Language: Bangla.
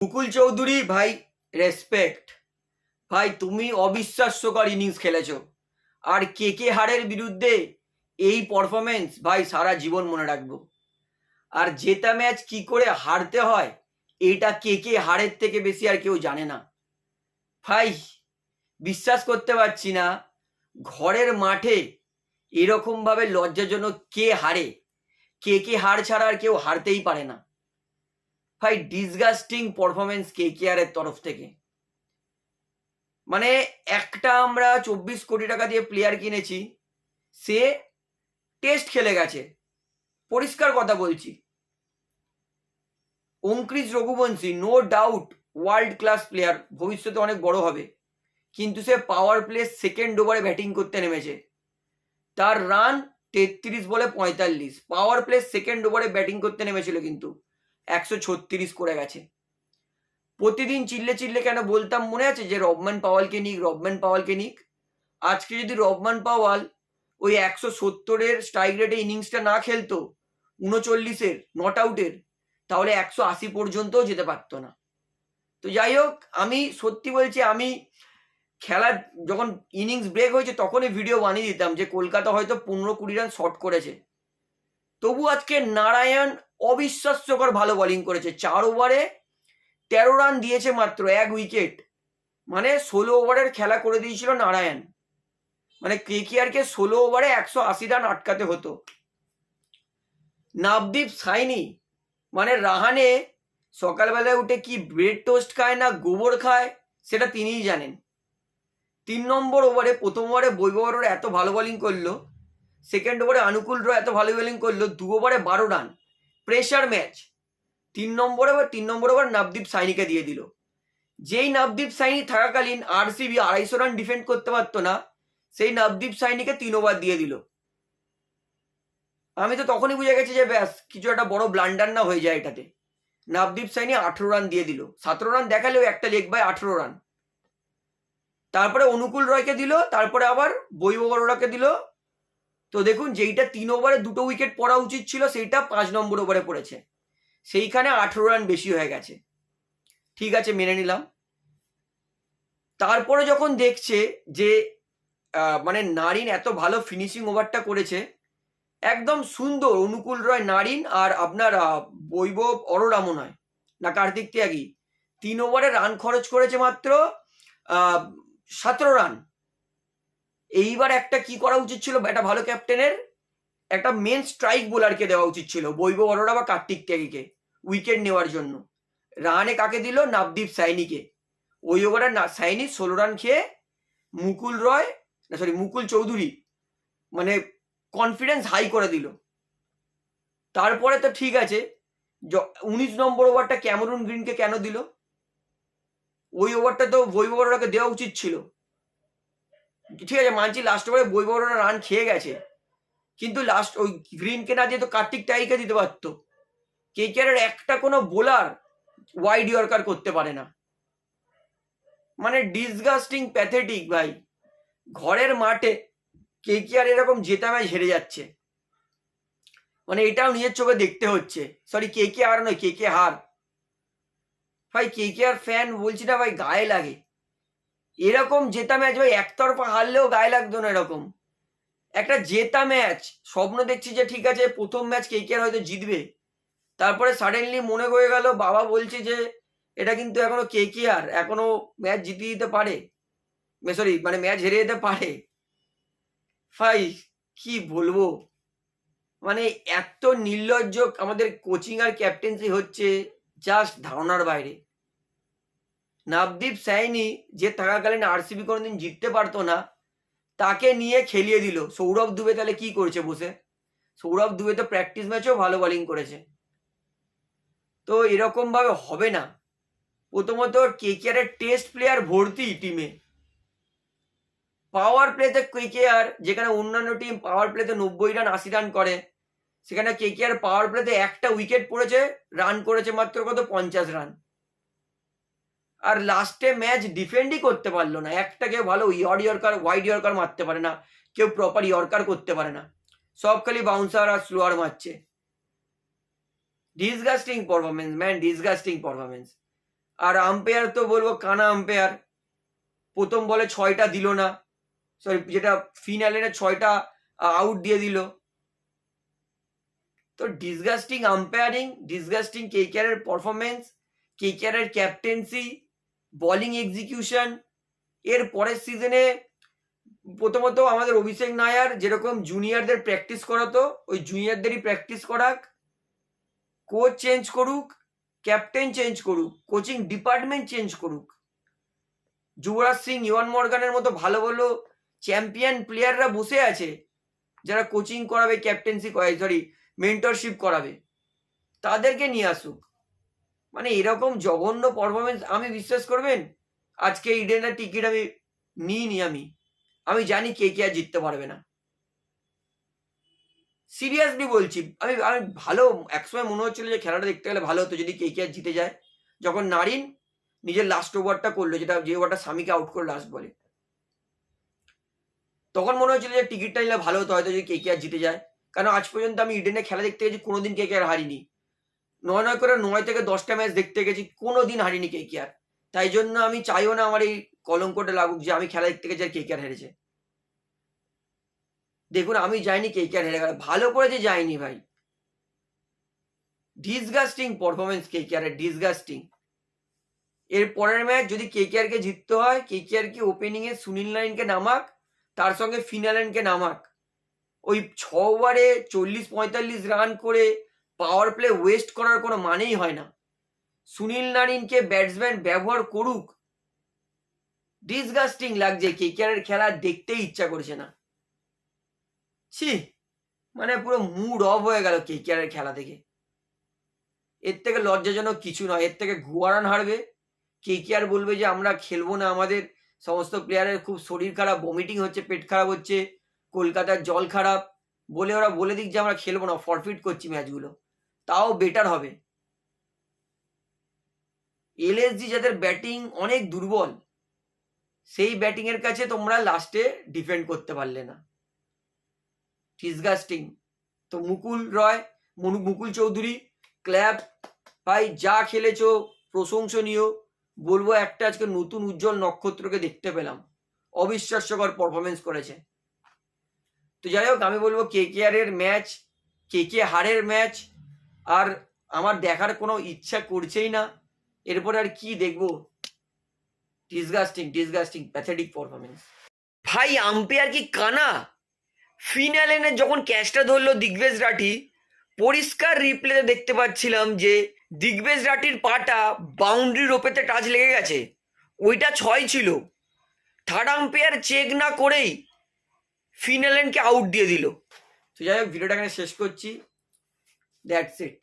মুকুল চৌধুরী ভাই, রেসপেক্ট ভাই। তুমি অবিশ্বাস্যকর ইনিংস খেলেছো। আর কে হারের বিরুদ্ধে এই পারফরমেন্স ভাই সারা জীবন মনে রাখবো। আর জেতা ম্যাচ কি করে হারতে হয় এটা কে হারের থেকে বেশি আর কেউ জানে না ভাই। বিশ্বাস করতে পারছি না ঘরের মাঠে এরকম ভাবে লজ্জাজনক কে হারে। কে হার ছাড়া আর কেউ হারতেই পারে না ভাই। ডিসগাস্টিং পারফরমেন্স কে আর এর তরফ থেকে। মানে একটা আমরা 24 কোটি টাকা দিয়ে প্লেয়ার কিনেছি, সে টেস্ট খেলে গেছে, পরিষ্কার কথা বলছি। Angkrish Raghuvanshi no doubt world class player, ভবিষ্যতে অনেক বড় হবে, কিন্তু সে পাওয়ার প্লে সেকেন্ড ওভারে ব্যাটিং করতে নেমেছে। তার রান 33 বলে 45, পাওয়ার প্লে সেকেন্ড ওভারে ব্যাটিং করতে নেমেছিল, কিন্তু 136 করে গেছে। প্রতিদিন চিল্লে চিল্লে কেন বলতাম মনে আছে যে রবমান পাওয়ালকে নিক। আজকে যদি রবমান পাওয়াল ওই 170-এর স্ট্রাইক রেটে ইনিংসটা না খেলতো, 39-এর নট আউটের, তাহলে 180 পর্যন্তও যেতে পারতো না। তো যাই হোক, আমি সত্যি বলছি, আমি খেলার যখন ইনিংস ব্রেক হয়েছে তখনই ভিডিও বানিয়ে দিতাম যে কলকাতা হয়তো 15-20 রান শর্ট করেছে। তবু আজকে নারায়ণ অবিশ্বাস্যকর ভালো বোলিং করেছে। 4 ওভারে 13 রান দিয়েছে মাত্র, 1 উইকেট, মানে 16 ওভারের খেলা করে দিয়েছিল নারায়ণ। মানে কেকেআরকে 16 ওভারে 180 রান আটকাতে হতো। নবদীপ সাইনি, মানে রাহানে সকালবেলায় উঠে কি ব্রেড টোস্ট খায় না গোবর খায় সেটা তিনিই জানেন। 3 নম্বর ওভারে, প্রথম ওভারে বৈভব অরোরা এত ভালো বোলিং করলো, সেকেন্ড ওভারে অনুকূল রয় এত ভালো বোলিং করলো, 2 ওভারে 12 রান, প্রেশার ম্যাচ। 3 নম্বর ওভার নবদীপ সাইনিকে দিয়ে দিল। যেই নবদীপ সাইনি থাকাকালীন আরসিবি 250 রান ডিফেন্ড করতে পারতো না, সেই নবদীপ সাইনিকে 3 ওভার দিয়ে দিল। আমি তো তখনই বুঝে গেছি যে ব্যাস কিছু একটা বড় ব্লান্ডার না হয়ে যায় এটাতে। নবদীপ সাইনি 18 রান দিয়ে দিল, 17 রান দেখালেও একটা লেগ বাই 18 রান। তারপরে অনুকূল রয়কে দিল, তারপরে আবার বৈভব অরোরাকে দিল। তো দেখুন, যেইটা 3 ওভারে 2টো উইকেট পড়া উচিত ছিল সেইটা 5 নম্বর ওভারে পড়েছে, সেইখানে 18 রান বেশি হয়ে গেছে। ঠিক আছে, মেনে নিলাম। তারপরে যখন দেখছে যে মানে নারিন এত ভালো ফিনিশিং ওভারটা করেছে, একদম সুন্দর, অনুকূল রয়, নারিন আর আপনার বৈভব অরোরা মনে হয় না কার্তিক ত্যাগী, 3 ওভারে রান খরচ করেছে মাত্র 17 রান। এইবার একটা কি করা উচিত ছিল, একটা ভালো ক্যাপ্টেনের একটা মেন স্ট্রাইক বোলারকে দেওয়া উচিত ছিল, বৈভব অরোরা বা কার্তিক ত্যাগীকে, উইকেট নেওয়ার জন্য। রানে কাকে দিল? নবদীপ সাইনিকে। ওই ওভারে সাইনি 16 রান খেয়ে মুকুল চৌধুরী মানে কনফিডেন্স হাই করে দিল। তারপরে তো ঠিক আছে, 19 নম্বর ওভারটা ক্যামেরুন গ্রিনকে কেন দিল? ওই ওভারটা তো বৈভব অরোরাকে দেওয়া উচিত ছিল। ঠিক আছে, মানছি লাস্ট ওভারে বৈভব অরোরা রান খেয়ে গেছে, কিন্তু লাস্ট ওই গ্রিনকে না দিয়ে তো কার্তিক ত্যাগীকে দিতে পারতো। কেকেআর এর একটা কোনো বোলার ওয়াইড ইয়র্কার করতে পারে না। মানে ডিসগাস্টিং, প্যাথেটিক ভাই। ঘরের মাঠে কেকেআর এরকম জেতা ম্যাচ হেরে যাচ্ছে, মানে এটাও নিজের চোখে দেখতে হচ্ছে। সরি, কেকেআর নয়, কেকেআর। ভাই কেকেআর ফ্যান বলছি না ভাই, গায়ে লাগে। এরকম জেতা ম্যাচ ভাই একতরফা হারলেও গায়ে লাগতো না। এরকম একটা জেতা ম্যাচ স্বপ্ন দেখছি যে ঠিক আছে প্রথম ম্যাচ কেকেআর হয়তো জিতবে, তারপরে সাডেনলি মনে হয়ে গেল, বাবা বলছে যে এটা কিন্তু এখনো কেকেআর, এখনো ম্যাচ জিতে দিতে পারে, সরি মানে ম্যাচ হেরে যেতে পারে। ভাই কি বলবো, মানে এত নির্লজ্জ আমাদের কোচিং আর ক্যাপ্টেন্সি হচ্ছে, জাস্ট ধারণার বাইরে। নবদীপ সাইনি যে থাকাকালীন আরসিবি কোনোদিন জিততে পারতো না, তাকে নিয়ে খেলিয়ে দিল। সৌরভ দুবে তাহলে কি করছে বসে? সৌরভ দুবে তো প্র্যাকটিস ম্যাচেও ভালো বোলিং করেছে। তো এরকম ভাবে হবে না। প্রথমত কেকেআর এর টেস্ট প্লেয়ার ভর্তি টিমে, পাওয়ার প্লেতে কেকেআর, যেখানে অন্যান্য টিম পাওয়ার প্লেতে 90 রান 80 রান করে, সেখানে কেকেআর পাওয়ার প্লেতে একটা উইকেট পড়েছে, রান করেছে মাত্র কত 50 রান। আর লাস্টে ম্যাচ ডিফেন্ডই করতে পারলো না। একটা কেউ ভালো ওয়াইড ইয়র্কার মারতে পারে না, কেউ প্রপার ইয়র্কার করতে পারে না, সব খালি বাউন্সার আর স্লোয়ার মারছে। Disgusting performance man, disgusting performance. আর আম্পায়ার তো বলবো কানা আম্পায়ার, প্রথম বলে 6টা দিল না, সরি যেটা ফিনালের 6টা আউট দিয়ে দিল। তো ডিসগাস্টিং আম্পায়ারিং, ডিসগাস্টিং কেকেআরের পারফরমেন্স, কেকেআরের ক্যাপ্টেন্সি, বোলিং এক্সিকিউশন। এর পরের সিজনে প্রথমত আমাদের অভিষেক নায়ার যেরকম জুনিয়রদের প্র্যাকটিস করাতো, ওই জুনিয়রদেরই প্র্যাকটিস করাক, কোচ চেঞ্জ করুক, ক্যাপ্টেন চেঞ্জ করুক, কোচিং ডিপার্টমেন্ট চেঞ্জ করুক। যুবরাজ সিং, ইওয়ান মর্গানের মতো ভালো ভালো চ্যাম্পিয়ন প্লেয়াররা বসে আছে যারা কোচিং করাবে, ক্যাপ্টেন্সি সরি মেন্টরশিপ করাবে, তাদেরকে নিয়ে আসুক। মানে এরকম জঘন্য পারফরমেন্স, আমি বিশ্বাস করবেন আজকে ইডেনের টিকিট আমি নিইনি। আমি জানি কেকেআর জিততে পারবে না, সিরিয়াসলি বলছি। আমি ভালো একসময় মনে হচ্ছিল যে খেলাটা দেখতে গেলে ভালো হতো যদি কেকেআর জিতে যায়, যখন নারিন নিজের লাস্ট ওভারটা করলো, যে ওভারটা স্বামীকে আউট করলো লাস্ট বলে, তখন মনে হচ্ছিল যে টিকিটটা নিলে ভালো হতো হয়তো যদি কেকেআর জিতে যায়। কারণ আজ পর্যন্ত আমি ইডেনে খেলা দেখতে গেছি, কোনোদিন কেকেআর হারিনি। 9 করে 9 থেকে 10টা ম্যাচ দেখতে গেছি, কোনোদিন হারিনি কেকেআর। তাই জন্য আমি চাইও না আমার এই কলঙ্কটা লাগুক যে আমি খেলা দেখতে গেছি আর কেকেআর হেরেছে। দেখুন আমি যাইনি, কেকেআর হেরে গেল, ভালো করেছে যাইনি ভাই। ডিসগাস্টিং পারফরমেন্স কেকেআরের, ডিসগাস্টিং। এর পরের ম্যাচ যদি কেকেআরকে জিততে হয়, কেকেআরকে ওপেনিং এ সুনীল নারিনকে নামাক, তার সঙ্গে ফিনালেনকে নামাক। ওই 6 ওভারে 40-45 রান করে পাওয়ার প্লে ওয়েস্ট করার কোনো মানেই হয় না। সুনীল নারিনকে ব্যাটসম্যান ব্যবহার করুক। ডিসগাস্টিং লাগছে, কেকেআরের খেলা দেখতেই ইচ্ছা করছে না। ছি, মানে পুরো মুড অফ হয়ে গেল কেকেআরের খেলা থেকে। এর থেকে লজ্জাজনক কিছু নয়। এর থেকে গুয়ারান হারবে, কেকেআর বলবে যে আমরা খেলবো না, আমাদের সমস্ত প্লেয়ারের খুব শরীর খারাপ, ভমিটিং হচ্ছে, পেট খারাপ হচ্ছে, কলকাতার জল খারাপ, বলে ওরা বলে দিক যে আমরা খেলবো না, ফরফিট করছি ম্যাচগুলো, তাও বেটার হবে। এলএসজি যাদের ব্যাটিং অনেক দুর্বল, সেই ব্যাটিং এর কাছে তোমরা লাস্টে ডিফেন্ড করতে পারলে না। ডিসগাস্টিং। তো মুকুল চৌধুরী, ক্ল্যাপ ভাই, যা খেলেছো প্রশংসনীয়। বলবো একটা আজকে নতুন উজ্জ্বল নক্ষত্রকে দেখতে পেলাম, অবিশ্বাস্যকর পারফরমেন্স করেছে। তো যাই হোক, আমি বলবো কেকেআর এর ম্যাচ, কেকে হারের ম্যাচ আর আমার দেখার কোনো ইচ্ছা করছেই না। এরপরে আর কি দেখবো? Disgusting pathetic performance. ভাই আম্পায়ার কি কানা? ফিনালেনে যখন ক্যাচটা ধরলো দিগ্বেজ রাঠি, পরিষ্কার রিপ্লেতে দেখতে পাচ্ছিলাম যে দিগ্বেজ রাঠির পাটা বাউন্ডারি রোপেতে টাচ লেগে গেছে, ওইটা 6 ছিল। থার্ড আম্পায়ার চেক না করেই ফিনালেনকে আউট দিয়ে দিল। তো যাই হোক, ভিডিওটা এখানে শেষ করছি। That's it.